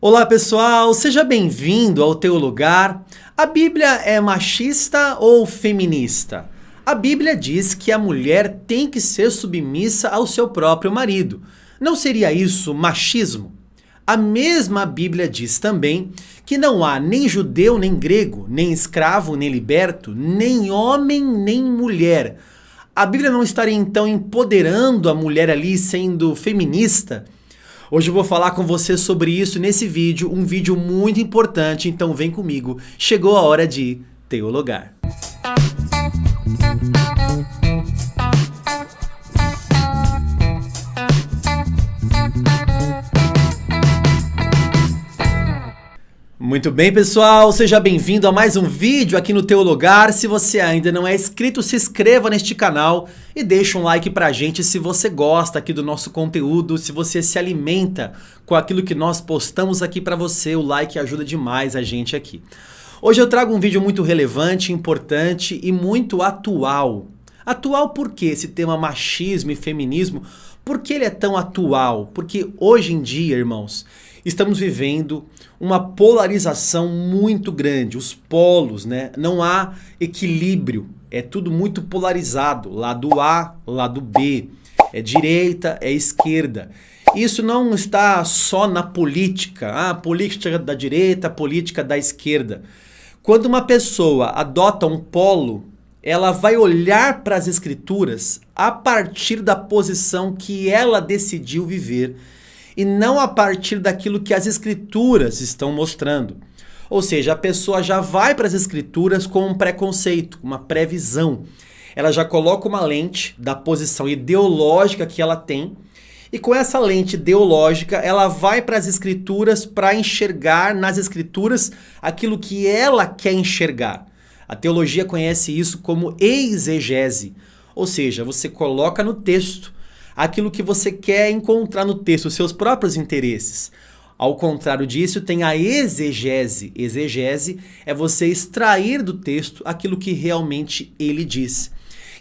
Olá pessoal, seja bem-vindo ao Teu Lugar. A Bíblia é machista ou feminista? A Bíblia diz que a mulher tem que ser submissa ao seu próprio marido. Não seria isso machismo? A mesma Bíblia diz também que não há nem judeu nem grego, nem escravo nem liberto, nem homem nem mulher. A Bíblia não estaria então empoderando a mulher ali, sendo feminista? Hoje eu vou falar com você sobre isso nesse vídeo, um vídeo muito importante, então vem comigo. Chegou a hora de teologar. Muito bem, pessoal, seja bem-vindo a mais um vídeo aqui no Teu Lugar. Se você ainda não é inscrito, se inscreva neste canal e deixa um like pra gente se você gosta aqui do nosso conteúdo, se você se alimenta com aquilo que nós postamos aqui pra você, o like ajuda demais a gente aqui. Hoje eu trago um vídeo muito relevante, importante e muito atual. Atual por quê? Esse tema machismo e feminismo, por que ele é tão atual? Porque hoje em dia, irmãos, estamos vivendo uma polarização muito grande, os polos, né? Não há equilíbrio, é tudo muito polarizado, lado A, lado B, é direita, é esquerda. Isso não está só na política, política da direita, política da esquerda. Quando uma pessoa adota um polo, ela vai olhar para as escrituras a partir da posição que ela decidiu viver e não a partir daquilo que as escrituras estão mostrando. Ou seja, a pessoa já vai para as escrituras com um preconceito, uma previsão. Ela já coloca uma lente da posição ideológica que ela tem e com essa lente ideológica ela vai para as escrituras para enxergar nas escrituras aquilo que ela quer enxergar. A teologia conhece isso como exegese, ou seja, você coloca no texto aquilo que você quer encontrar no texto, os seus próprios interesses. Ao contrário disso, tem a exegese. Exegese é você extrair do texto aquilo que realmente ele diz.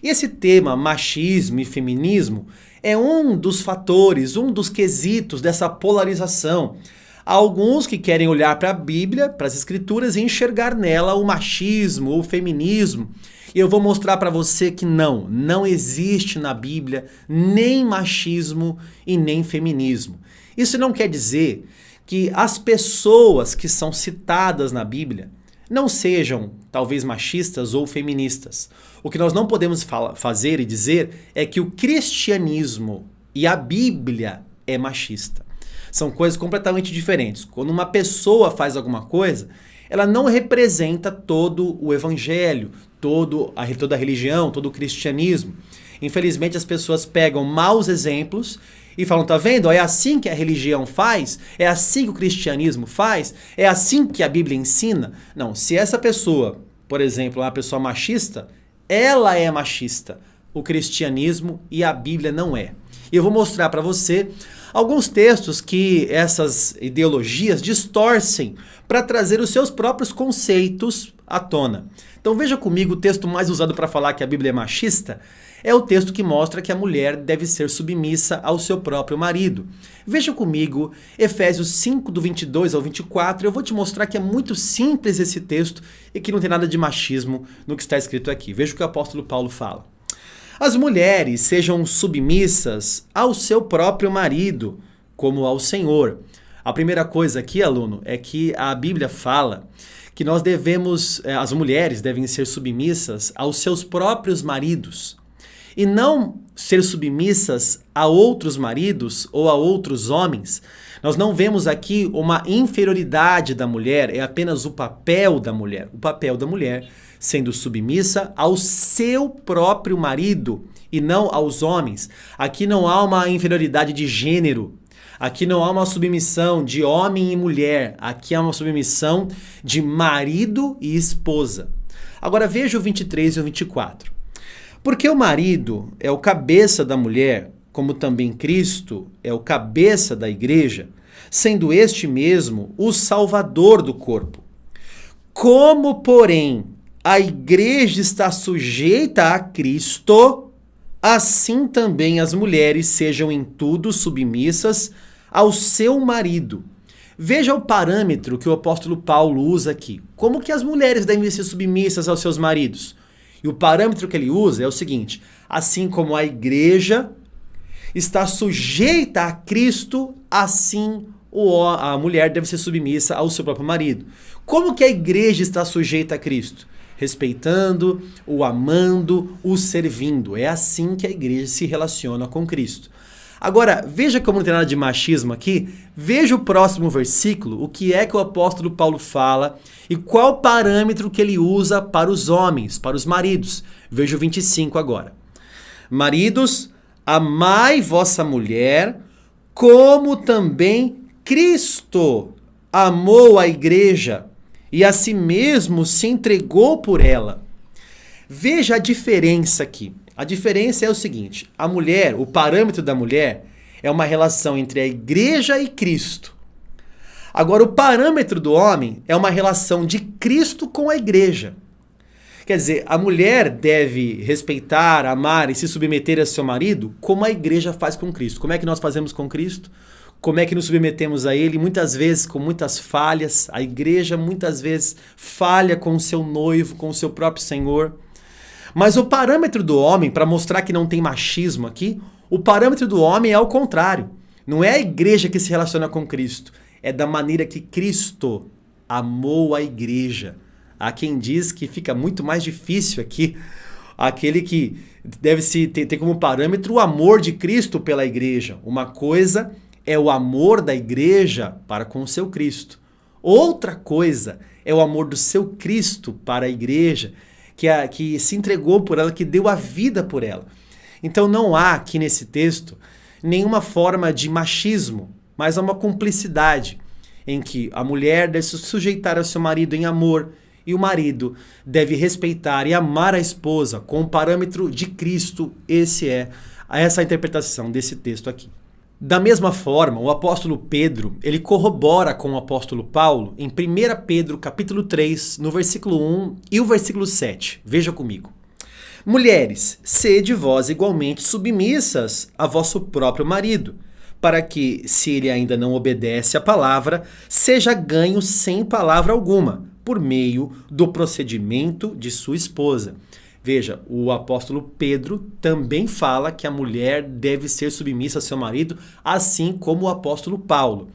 E esse tema, machismo e feminismo, é um dos fatores, um dos quesitos dessa polarização. Há alguns que querem olhar para a Bíblia, para as escrituras e enxergar nela o machismo, o feminismo. E eu vou mostrar para você que não existe na Bíblia nem machismo e nem feminismo. Isso não quer dizer que as pessoas que são citadas na Bíblia não sejam talvez machistas ou feministas. O que nós não podemos fazer e dizer é que o cristianismo e a Bíblia é machista. São coisas completamente diferentes. Quando uma pessoa faz alguma coisa, ela não representa todo o evangelho, toda a religião, todo o cristianismo. Infelizmente as pessoas pegam maus exemplos e falam, tá vendo? É assim que a religião faz? É assim que o cristianismo faz? É assim que a Bíblia ensina? Não, se essa pessoa, por exemplo, é uma pessoa machista, ela é machista. O cristianismo e a Bíblia não é. E eu vou mostrar para você alguns textos que essas ideologias distorcem para trazer os seus próprios conceitos à tona. Então veja comigo, o texto mais usado para falar que a Bíblia é machista é o texto que mostra que a mulher deve ser submissa ao seu próprio marido. Veja comigo Efésios 5, do 22 ao 24, eu vou te mostrar que é muito simples esse texto e que não tem nada de machismo no que está escrito aqui. Veja o que o apóstolo Paulo fala. As mulheres sejam submissas ao seu próprio marido, como ao Senhor. A primeira coisa aqui, aluno, é que a Bíblia fala que nós as mulheres devem ser submissas aos seus próprios maridos e não ser submissas a outros maridos ou a outros homens. Nós não vemos aqui uma inferioridade da mulher, é apenas o papel da mulher. O papel da mulher sendo submissa ao seu próprio marido e não aos homens. Aqui não há uma inferioridade de gênero. Aqui não há uma submissão de homem e mulher. Aqui há uma submissão de marido e esposa. Agora veja o 23 e o 24. Porque o marido é o cabeça da mulher, como também Cristo é o cabeça da igreja, sendo este mesmo o salvador do corpo. Como, porém, a igreja está sujeita a Cristo, assim também as mulheres sejam em tudo submissas ao seu marido. Veja o parâmetro que o apóstolo Paulo usa aqui. Como que as mulheres devem ser submissas aos seus maridos? E o parâmetro que ele usa é o seguinte: assim como a igreja está sujeita a Cristo, assim a mulher deve ser submissa ao seu próprio marido. Como que a igreja está sujeita a Cristo? Respeitando, o amando, o servindo. É assim que a igreja se relaciona com Cristo. Agora, veja como não tem nada de machismo aqui. Veja o próximo versículo, o que é que o apóstolo Paulo fala e qual o parâmetro que ele usa para os homens, para os maridos. Veja o 25 agora. Maridos, amai vossa mulher, como também Cristo amou a igreja e a si mesmo se entregou por ela. Veja a diferença aqui. A diferença é o seguinte: a mulher, o parâmetro da mulher é uma relação entre a igreja e Cristo. Agora, o parâmetro do homem é uma relação de Cristo com a igreja. Quer dizer, a mulher deve respeitar, amar e se submeter a seu marido como a igreja faz com Cristo. Como é que nós fazemos com Cristo? Como é que nos submetemos a Ele? Muitas vezes com muitas falhas. A igreja muitas vezes falha com o seu noivo, com o seu próprio Senhor. Mas o parâmetro do homem, para mostrar que não tem machismo aqui, o parâmetro do homem é ao contrário. Não é a igreja que se relaciona com Cristo, é da maneira que Cristo amou a igreja. Há quem diz que fica muito mais difícil aqui, aquele que deve se ter como parâmetro o amor de Cristo pela igreja. Uma coisa é o amor da igreja para com o seu Cristo. Outra coisa é o amor do seu Cristo para a igreja, que se entregou por ela, que deu a vida por ela. Então não há aqui nesse texto nenhuma forma de machismo, mas há uma cumplicidade em que a mulher deve se sujeitar ao seu marido em amor e o marido deve respeitar e amar a esposa com o parâmetro de Cristo. Essa é a interpretação desse texto aqui. Da mesma forma, o apóstolo Pedro, ele corrobora com o apóstolo Paulo em 1 Pedro capítulo 3, no versículo 1 e o versículo 7. Veja comigo. Mulheres, sede vós igualmente submissas a vosso próprio marido, para que, se ele ainda não obedece à palavra, seja ganho sem palavra alguma, por meio do procedimento de sua esposa. Veja, o apóstolo Pedro também fala que a mulher deve ser submissa ao seu marido, assim como o apóstolo Paulo.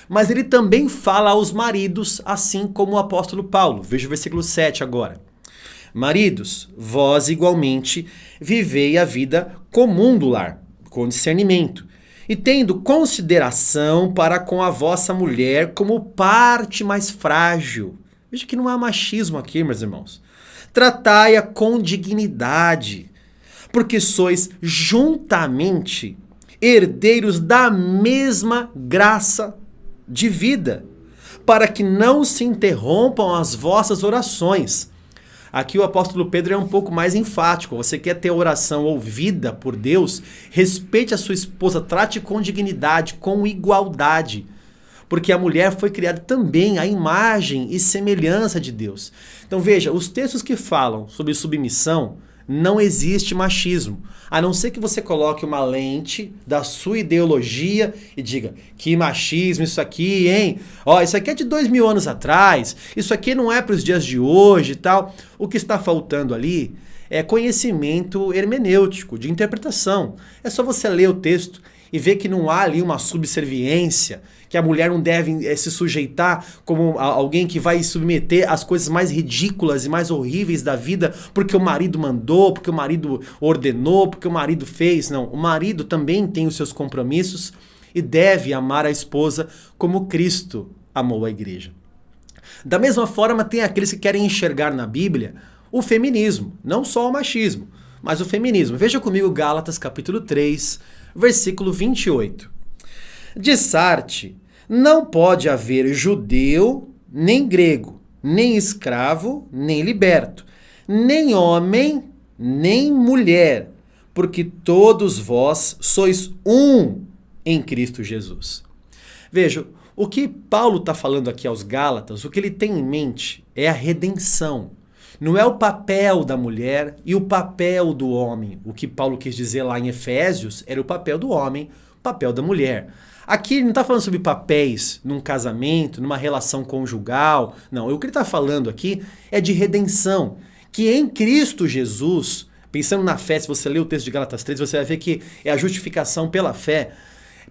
Mas ele também fala aos maridos, assim como o apóstolo Paulo. Veja o versículo 7 agora. Maridos, vós igualmente vivei a vida comum do lar, com discernimento, e tendo consideração para com a vossa mulher como parte mais frágil. Veja que não há machismo aqui, meus irmãos. Tratai-a com dignidade, porque sois juntamente herdeiros da mesma graça de vida, para que não se interrompam as vossas orações. Aqui o apóstolo Pedro é um pouco mais enfático. Você quer ter oração ouvida por Deus? Respeite a sua esposa, trate com dignidade, com igualdade. Porque a mulher foi criada também à imagem e semelhança de Deus. Então veja, os textos que falam sobre submissão, não existe machismo. A não ser que você coloque uma lente da sua ideologia e diga, que machismo isso aqui, hein? Ó, isso aqui é de 2000 anos atrás, isso aqui não é para os dias de hoje e tal. O que está faltando ali é conhecimento hermenêutico, de interpretação. É só você ler o texto e ver que não há ali uma subserviência, que a mulher não deve se sujeitar como alguém que vai submeter às coisas mais ridículas e mais horríveis da vida porque o marido mandou, porque o marido ordenou, porque o marido fez. Não, o marido também tem os seus compromissos e deve amar a esposa como Cristo amou a igreja. Da mesma forma, tem aqueles que querem enxergar na Bíblia o feminismo, não só o machismo, mas o feminismo. Veja comigo Gálatas capítulo 3, versículo 28. Dissarte, não pode haver judeu, nem grego, nem escravo, nem liberto, nem homem, nem mulher, porque todos vós sois um em Cristo Jesus. Veja, o que Paulo está falando aqui aos Gálatas, o que ele tem em mente é a redenção. Não é o papel da mulher e o papel do homem. O que Paulo quis dizer lá em Efésios era o papel do homem, o papel da mulher. Aqui ele não está falando sobre papéis num casamento, numa relação conjugal. Não, o que ele está falando aqui é de redenção. Que em Cristo Jesus, pensando na fé, se você ler o texto de Gálatas 3, você vai ver que é a justificação pela fé.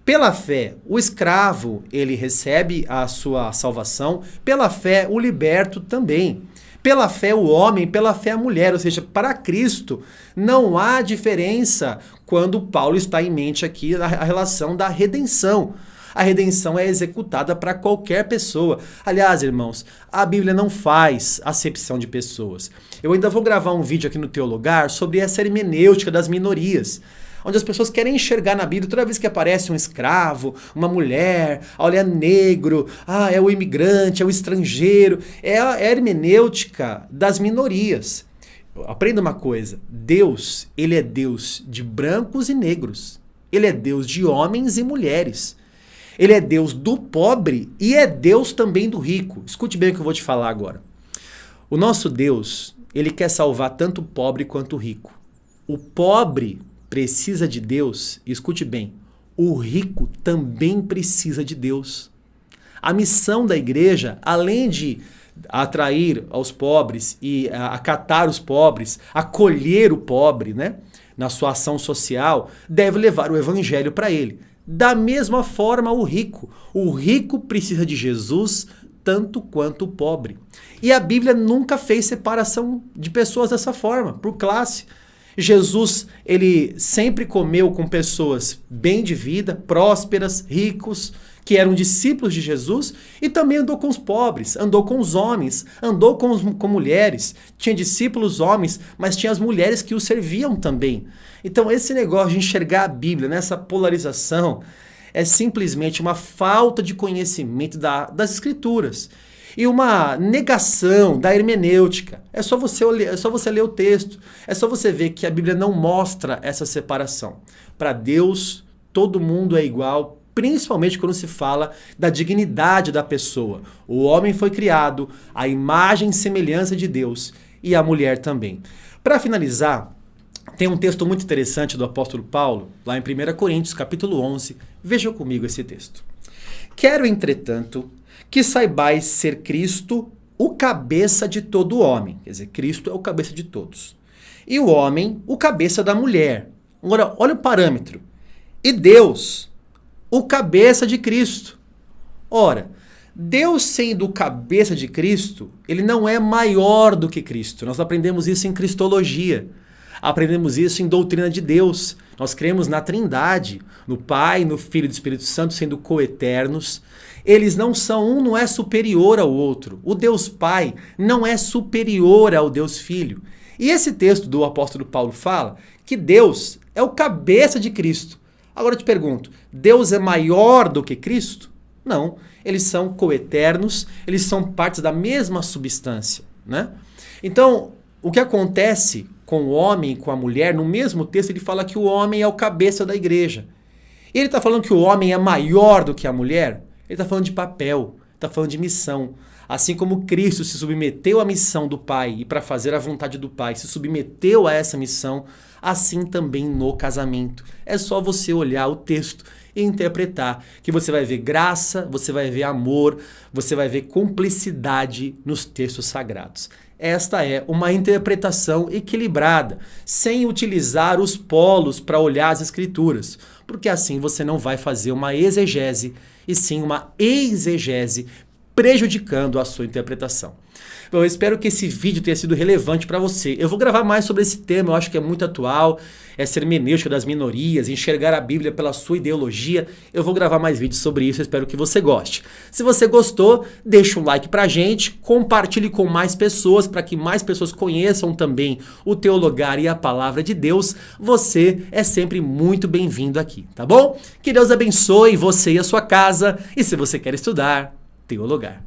Pela fé, o escravo, ele recebe a sua salvação. Pela fé, o liberto também. Pela fé, o homem, pela fé, a mulher. Ou seja, para Cristo, não há diferença quando Paulo está em mente aqui a relação da redenção. A redenção é executada para qualquer pessoa. Aliás, irmãos, a Bíblia não faz acepção de pessoas. Eu ainda vou gravar um vídeo aqui no Teologar sobre essa hermenêutica das minorias, onde as pessoas querem enxergar na Bíblia, toda vez que aparece um escravo, uma mulher, olha, é negro, é o imigrante, é o estrangeiro, é a hermenêutica das minorias. Aprenda uma coisa, Deus, ele é Deus de brancos e negros, ele é Deus de homens e mulheres, ele é Deus do pobre e é Deus também do rico. Escute bem o que eu vou te falar agora. O nosso Deus, ele quer salvar tanto o pobre quanto o rico. O pobre precisa de Deus, e escute bem, o rico também precisa de Deus. A missão da igreja, além de atrair aos pobres e acatar os pobres, acolher o pobre, né, na sua ação social, deve levar o evangelho para ele. Da mesma forma, o rico precisa de Jesus tanto quanto o pobre. E a Bíblia nunca fez separação de pessoas dessa forma, por classe. Jesus, ele sempre comeu com pessoas bem de vida, prósperas, ricos, que eram discípulos de Jesus, e também andou com os pobres, andou com os homens, andou com mulheres. Tinha discípulos homens, mas tinha as mulheres que o serviam também. Então esse negócio de enxergar a Bíblia nessa polarização é simplesmente uma falta de conhecimento das Escrituras. E uma negação da hermenêutica. É só você ler o texto. É só você ver que a Bíblia não mostra essa separação. Para Deus, todo mundo é igual, principalmente quando se fala da dignidade da pessoa. O homem foi criado à imagem e semelhança de Deus e a mulher também. Para finalizar, tem um texto muito interessante do apóstolo Paulo, lá em 1 Coríntios, capítulo 11. Veja comigo esse texto. Quero, entretanto, que saibais ser Cristo o cabeça de todo homem. Quer dizer, Cristo é o cabeça de todos. E o homem, o cabeça da mulher. Agora, olha o parâmetro. E Deus, o cabeça de Cristo. Ora, Deus sendo o cabeça de Cristo, ele não é maior do que Cristo. Nós aprendemos isso em Cristologia. Aprendemos isso em doutrina de Deus. Nós cremos na Trindade, no Pai, no Filho e no Espírito Santo, sendo coeternos. Eles não são, um não é superior ao outro. O Deus Pai não é superior ao Deus Filho. E esse texto do apóstolo Paulo fala que Deus é o cabeça de Cristo. Agora eu te pergunto, Deus é maior do que Cristo? Não, eles são coeternos, eles são partes da mesma substância, né? Então, o que acontece com o homem e com a mulher, no mesmo texto ele fala que o homem é o cabeça da igreja. E ele está falando que o homem é maior do que a mulher? Ele está falando de papel, está falando de missão. Assim como Cristo se submeteu à missão do Pai e para fazer a vontade do Pai, se submeteu a essa missão, assim também no casamento. É só você olhar o texto e interpretar, que você vai ver graça, você vai ver amor, você vai ver cumplicidade nos textos sagrados. Esta é uma interpretação equilibrada, sem utilizar os polos para olhar as escrituras, porque assim você não vai fazer uma exegese, e sim uma exegese, prejudicando a sua interpretação. Bom, eu espero que esse vídeo tenha sido relevante para você. Eu vou gravar mais sobre esse tema, eu acho que é muito atual, essa hermenêutica das minorias, enxergar a Bíblia pela sua ideologia. Eu vou gravar mais vídeos sobre isso, eu espero que você goste. Se você gostou, deixa um like pra gente, compartilhe com mais pessoas, para que mais pessoas conheçam também o Teologar e a Palavra de Deus. Você é sempre muito bem-vindo aqui, tá bom? Que Deus abençoe você e a sua casa, e se você quer estudar, Teologar.